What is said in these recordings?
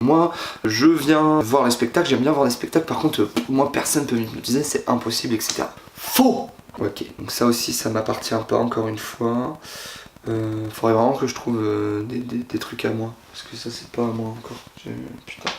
Moi, je viens voir les spectacles, j'aime bien voir les spectacles, par contre, moi, personne ne peut m'hypnotiser, c'est impossible, etc. Faux! Ok, donc ça aussi, ça m'appartient pas, encore une fois. Faudrait vraiment que je trouve des trucs à moi, parce que ça, c'est pas à moi encore. Putain.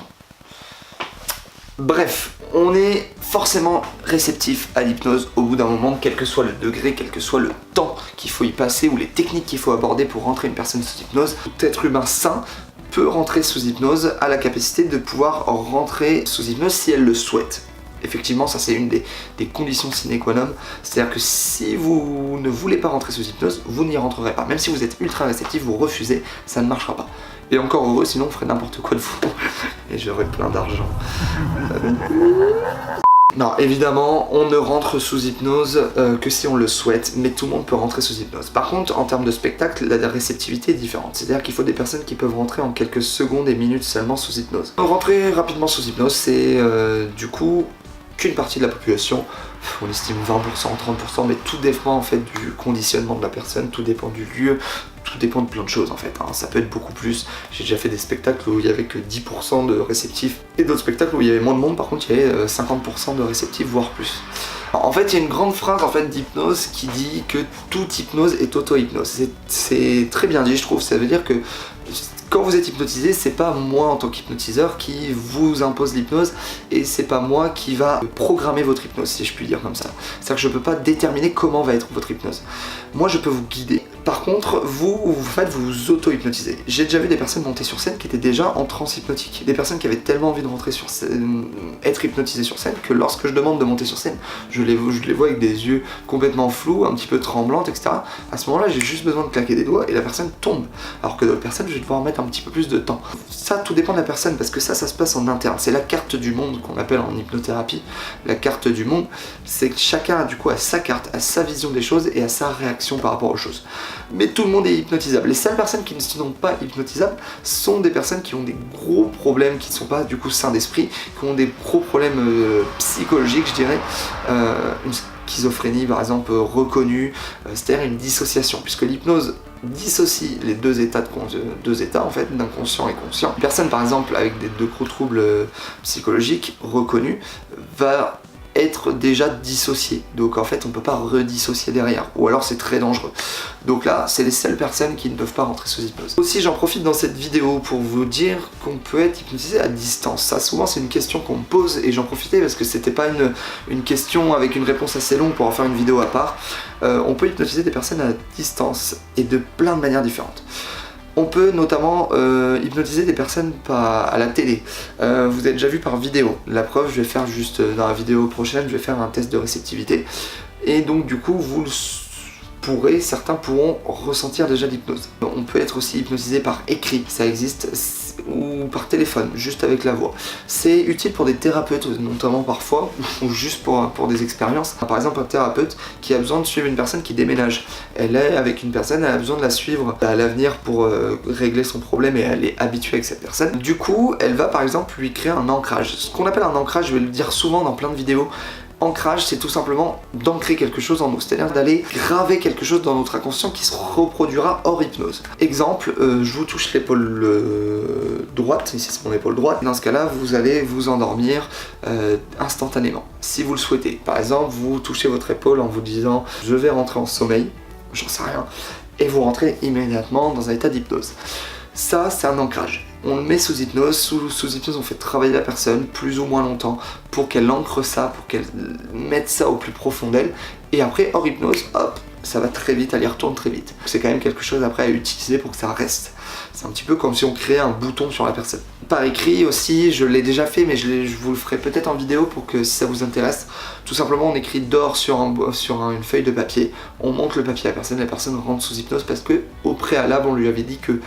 Bref, on est forcément réceptif à l'hypnose au bout d'un moment, quel que soit le degré, quel que soit le temps qu'il faut y passer ou les techniques qu'il faut aborder pour rentrer une personne sous hypnose. Tout être humain sain peut rentrer sous hypnose, a la capacité de pouvoir rentrer sous hypnose si elle le souhaite. Effectivement, ça c'est une des conditions sine qua non, c'est-à-dire que si vous ne voulez pas rentrer sous hypnose, vous n'y rentrerez pas. Même si vous êtes ultra réceptif, vous refusez, ça ne marchera pas. Et encore heureux, sinon on ferait n'importe quoi de vous. Et j'aurais plein d'argent. Non, évidemment, on ne rentre sous hypnose que si on le souhaite, mais tout le monde peut rentrer sous hypnose. Par contre, en termes de spectacle, la réceptivité est différente. C'est-à-dire qu'il faut des personnes qui peuvent rentrer en quelques secondes et minutes seulement sous hypnose. Rentrer rapidement sous hypnose, c'est du coup qu'une partie de la population, on estime 20%, 30%, mais tout dépend en fait du conditionnement de la personne, tout dépend du lieu, tout dépend de plein de choses en fait, hein. Ça peut être beaucoup plus. J'ai déjà fait des spectacles où il y avait que 10% de réceptifs et d'autres spectacles où il y avait moins de monde, par contre il y avait 50% de réceptifs, voire plus. Alors, en fait, il y a une grande phrase en fait d'hypnose qui dit que toute hypnose est auto-hypnose. C'est très bien dit, je trouve. Ça veut dire que quand vous êtes hypnotisé, c'est pas moi en tant qu'hypnotiseur qui vous impose l'hypnose et c'est pas moi qui va programmer votre hypnose, si je puis dire comme ça. C'est-à-dire que je peux pas déterminer comment va être votre hypnose. Moi, je peux vous guider. Par contre, vous vous auto-hypnotisez. J'ai déjà vu des personnes monter sur scène qui étaient déjà en transe hypnotique. Des personnes qui avaient tellement envie de rentrer sur scène, être hypnotisées sur scène, que lorsque je demande de monter sur scène, je les vois avec des yeux complètement flous, un petit peu tremblantes, etc. À ce moment-là, j'ai juste besoin de claquer des doigts et la personne tombe. Alors que d'autres personnes, je vais devoir mettre un petit peu plus de temps. Ça, tout dépend de la personne, parce que ça se passe en interne. C'est la carte du monde qu'on appelle en hypnothérapie. La carte du monde, c'est que chacun, du coup, a sa carte, a sa vision des choses et a sa réaction par rapport aux choses. Mais tout le monde est hypnotisable. Les seules personnes qui ne sont pas hypnotisables sont des personnes qui ont des gros problèmes, qui ne sont pas du coup sains d'esprit, qui ont des gros problèmes psychologiques, je dirais. Une schizophrénie par exemple reconnue, c'est-à-dire une dissociation, puisque l'hypnose dissocie les deux états en fait, d'inconscient et conscient. Une personne par exemple avec de gros troubles psychologiques reconnus va être déjà dissocié, donc en fait on peut pas redissocier derrière, ou alors c'est très dangereux. Donc là c'est les seules personnes qui ne peuvent pas rentrer sous hypnose. Aussi j'en profite dans cette vidéo pour vous dire qu'on peut être hypnotisé à distance. Ça souvent c'est une question qu'on me pose et j'en profitais parce que c'était pas une question avec une réponse assez longue pour en faire une vidéo à part. On peut hypnotiser des personnes à distance et de plein de manières différentes. On peut notamment hypnotiser des personnes à la télé. Vous avez déjà vu par vidéo. La preuve, je vais faire juste dans la vidéo prochaine, je vais faire un test de réceptivité. Et donc du coup, certains pourront ressentir déjà l'hypnose. On peut être aussi hypnotisé par écrit, ça existe, ou par téléphone, juste avec la voix. C'est utile pour des thérapeutes, notamment parfois, ou juste pour des expériences. Par exemple, un thérapeute qui a besoin de suivre une personne qui déménage. Elle est avec une personne, elle a besoin de la suivre à l'avenir pour régler son problème et elle est habituée avec cette personne. Du coup, elle va par exemple lui créer un ancrage. Ce qu'on appelle un ancrage, je vais le dire souvent dans plein de vidéos, ancrage, c'est tout simplement d'ancrer quelque chose en nous, c'est-à-dire d'aller graver quelque chose dans notre inconscient qui se reproduira hors hypnose. Exemple, je vous touche l'épaule droite, ici c'est mon épaule droite, dans ce cas-là, vous allez vous endormir instantanément, si vous le souhaitez. Par exemple, vous touchez votre épaule en vous disant « je vais rentrer en sommeil », j'en sais rien, et vous rentrez immédiatement dans un état d'hypnose. Ça, c'est un ancrage. On le met sous hypnose, sous hypnose on fait travailler la personne plus ou moins longtemps pour qu'elle ancre ça, pour qu'elle mette ça au plus profond d'elle, et après hors hypnose, hop, ça va très vite, elle y retourne très vite. C'est quand même quelque chose après à utiliser pour que ça reste. C'est un petit peu comme si on créait un bouton sur la personne. Par écrit aussi, je l'ai déjà fait, mais je vous le ferai peut-être en vidéo pour que si ça vous intéresse, tout simplement on écrit d'or sur une feuille de papier, on montre le papier à la personne rentre sous hypnose parce que au préalable on lui avait dit que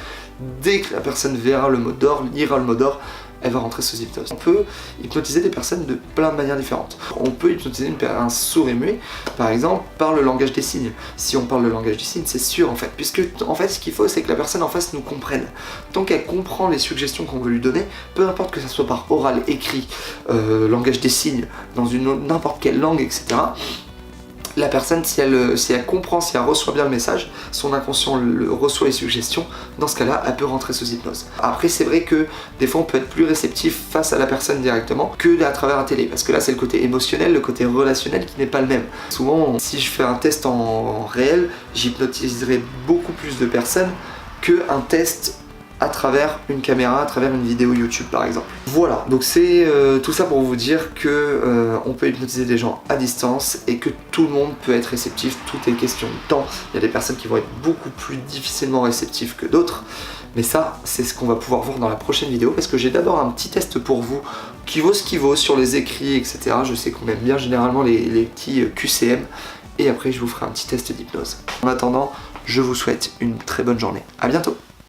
dès que la personne verra le mot d'or, lira le mot d'or, elle va rentrer sous hypnose. On peut hypnotiser des personnes de plein de manières différentes. On peut hypnotiser un sourd et muet, par exemple, par le langage des signes. Si on parle le langage des signes, c'est sûr en fait, puisque en fait ce qu'il faut c'est que la personne en face nous comprenne. Tant qu'elle comprend les suggestions qu'on veut lui donner, peu importe que ça soit par oral, écrit, langage des signes, dans n'importe quelle langue, etc., la personne, si elle comprend, si elle reçoit bien le message, son inconscient reçoit les suggestions, dans ce cas-là, elle peut rentrer sous hypnose. Après, c'est vrai que des fois, on peut être plus réceptif face à la personne directement que à travers la télé, parce que là, c'est le côté émotionnel, le côté relationnel qui n'est pas le même. Souvent, si je fais un test en réel, j'hypnotiserai beaucoup plus de personnes qu'un test à travers une caméra, à travers une vidéo YouTube par exemple. Voilà, donc c'est tout ça pour vous dire que on peut hypnotiser des gens à distance et que tout le monde peut être réceptif, tout est question de temps. Il y a des personnes qui vont être beaucoup plus difficilement réceptives que d'autres, mais ça c'est ce qu'on va pouvoir voir dans la prochaine vidéo, parce que j'ai d'abord un petit test pour vous qui vaut ce qu'il vaut sur les écrits, etc. Je sais qu'on aime bien généralement les petits QCM, et après je vous ferai un petit test d'hypnose. En attendant, je vous souhaite une très bonne journée. À bientôt.